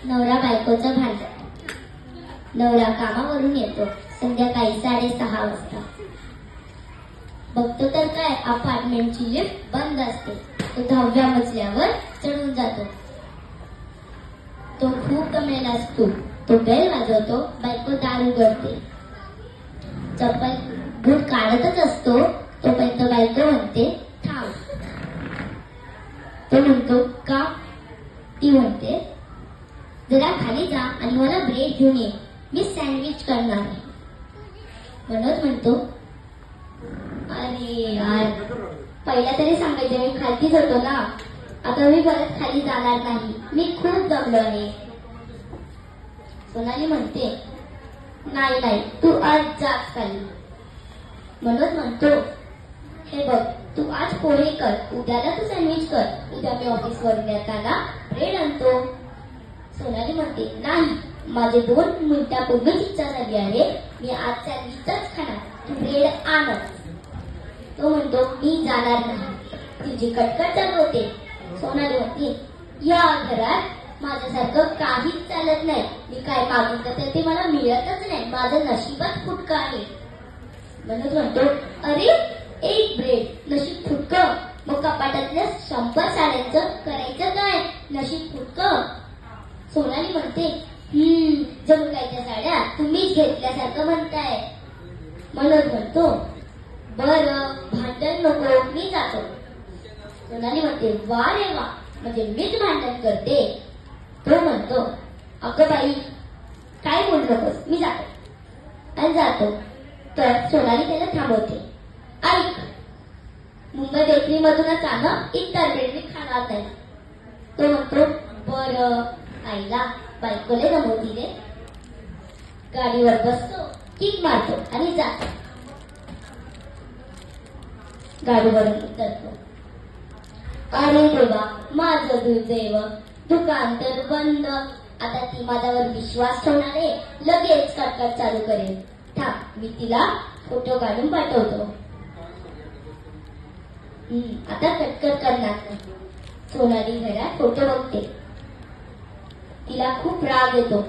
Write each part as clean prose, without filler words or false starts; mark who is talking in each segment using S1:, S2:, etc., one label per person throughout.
S1: नवरा बायकोचं भांडण. नवरा कामावरून येतो संध्याकाळी 6:30 वाजता. बघतो तर काय, अपार्टमेंटची लिफ्ट बंद असते. तो 10व्या मजल्यावर चढून जातो. तो खूप दमलेला असतो. तो बेल वाजवतो. बायको दार उघडते. चप्पल बूट काढतच असतो तोपर्यंत बायको म्हणते थांब. तो म्हणतो का? ती म्हणते जरा खाली जा आणि मला ब्रेड घेऊन ये, मी सँडविच करणार आहे. मनोज म्हणतो अरे यार, पहिला तरी सांगायचं, मी खालीच होतो ना, आता मी परत खाली जाणार नाही, मी खूप दमलो आहे. सोनाली म्हणते नाही नाही, तू आज जाग खाली. मनोज म्हणतो हे बघ, तू आज पोहे कर, उद्याला तू सँडविच कर, उद्या मी ऑफिसवरून येताना ब्रेड आणतो. सोनाली म्हणते नाही, माझे 2 मिनिटापूर्वीच इच्छा झाली आहे, मी आज सँडविचच खाणार, तू ब्रेड आणच. तो म्हणतो मी जाणार नाही. तिची कटकट चालू होते. सोनाली म्हणते या घरात माझ्यासारखं काहीच चालत नाही, मी काय मागितलं तर ते मला मिळतच नाही, माझं नशीबच फुटकं आहे. मनोज म्हणतो अरे 1 ब्रेड, नशीब फुटकं, मग कपाटातल्या 100 साड्यांचं करायचं काय, नशीब फुटकं. सोनाली म्हणते जणू काय त्या साड्या तुम्हीच घेतल्यासारखं म्हणताय. मनोज म्हणतो बरं भांडण नको, मी जातो. सोनाली म्हणते वा रे वा, म्हणजे मीच भांडण करते. तो म्हणतो अगं बाई काय बोलू नकोस, मी जातो. आणि जातो. तर सोनाली त्याला थांबवते. ऐक, मुंबई बेकरी मधूनच आण, इतर ब्रेड मी खाणार नाही. तो म्हणतो बरं. आईला बायकोले जमवती रे. गाडीवर बसतो, किक मारतो आणि जातो. गाडीवरून उतरतो. अरे देवा, माझं दुर्दैव, दुकान तर बंद. आता ती माझ्यावर विश्वास ठेवणार आहे, लगेच कटकट चालू करेल. थांब, मी तिला फोटो काढून पाठवतो. आता कटकट करणार नाही. सोनाली घरात फोटो बघते. तिला खूप राग येतो.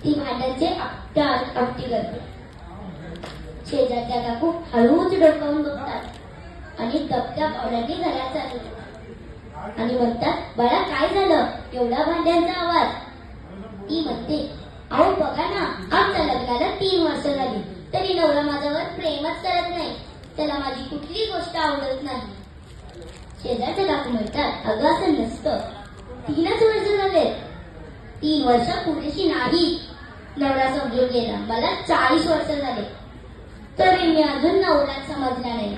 S1: ती भांड्यांचे आपटी करते. शेजारच्या काकू हळूच डोकावून बघतात आणि दबक्या पावलांनी घरात चालतात आणि म्हणतात बाळा काय झालं, एवढा भांड्यांचा आवाज. ती म्हणते अहो बघा ना, आमच्या लग्नाला 3 वर्ष झाली तरी नवरा माझ्यावर प्रेमच करत नाही, त्याला माझी कुठली गोष्ट आवडत नाही. शेजारच्या काकू म्हणतात अगं असं नसतं, 3च वर्ष झाले. 3 वर्ष पुरेशी नाही, नवरा समजून गेला. मला 40 वर्ष झाले तरी मी अजून नवरा समजला नाही.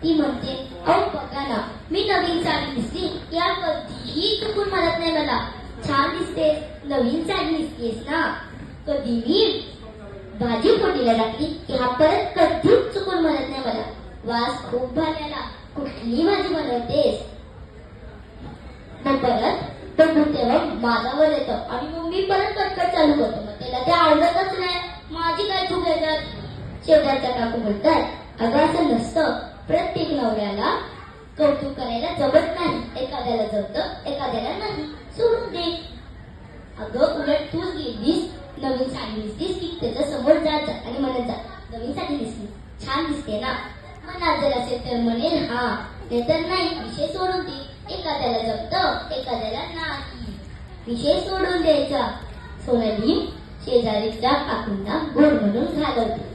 S1: ती म्हणते अहो बघा ना, मी नवीन साडी दिसली या कधीही चुकून म्हणत नाही मला छान दिसते, नवीन साडी दिसतेस ना. कधी मी भाजी फोडणीला टाकली की हा परत कधीच चुकून म्हणत नाही मला वास खूप भाज्याला, कुठली भाजी बनवतेस. मग परत बघू तेव्हा माझ्यावर येतं आणि मग मी परत कटकट चालू करतो. मग त्याला ते आवडतच नाही, माझी काय चूक येतात. शेजारच्या काकू म्हणतात अगं असं नसतं, प्रत्येक नवऱ्याला कौतुक करायला जमत नाही, एखाद्याला जमतं एखाद्याला नाही, सोडून दे. अगं उलट तूच गेलीस, नवीन साडी दिसलीस की त्याच्या समोर जात आणि म्हणत जा नवीन साडी दिसली, छान दिसते ना. मनात जर असेल तर म्हणेल हा, ते तर नाही, विषय सोडून दे. एखाद्याला जमतं एखाद्याला नाही, विषय सोडून द्यायचा. सोनाली शेजारीच्या काकूंना गोड म्हणून घालवते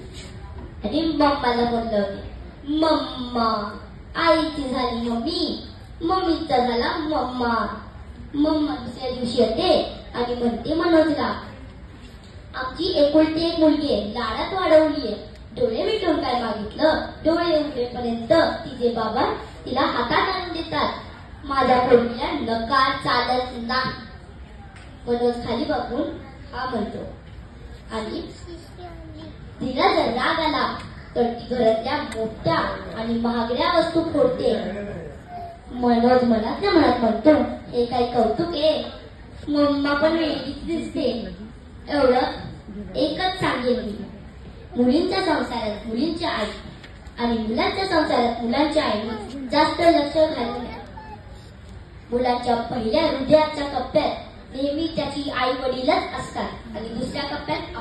S1: आणि मम्माला बोलवते. मम्मा, आईची झाली मम्मी, मम्मीचा झाला मम्मा. मम्मा दुसऱ्या दिवशी येते आणि म्हणते मनोजला आमची एकुलती एक मुलगी आहे, लाडात वाढवली आहे, डोळे मिटून काय मागितलं, डोळे उघडेपर्यंत तिचे बाबा तिला हातात आणून देतात. माझ्या पोरीला नकार चालत नाही. मनोज खाली बघून हा म्हणतो आणि तिला जर राग आला तर ती घरातल्या मोठ्या आणि महागड्या वस्तू फोडते. मनोज मनातल्या मनात म्हणतो हे काही कौतुक आहे, मम्मा पण वेगळीच दिसते. एवढं एकच सांगेन मी, मुलींच्या संसारात मुलींच्या आई आणि मुलांच्या संसारात मुलांच्या आईने जास्त लक्ष घालू नये. मुलांच्या पहिल्या हृदयाच्या कप्प्यात नेहमी त्याची आई वडीलच असतात आणि दुसऱ्या कप्प्यात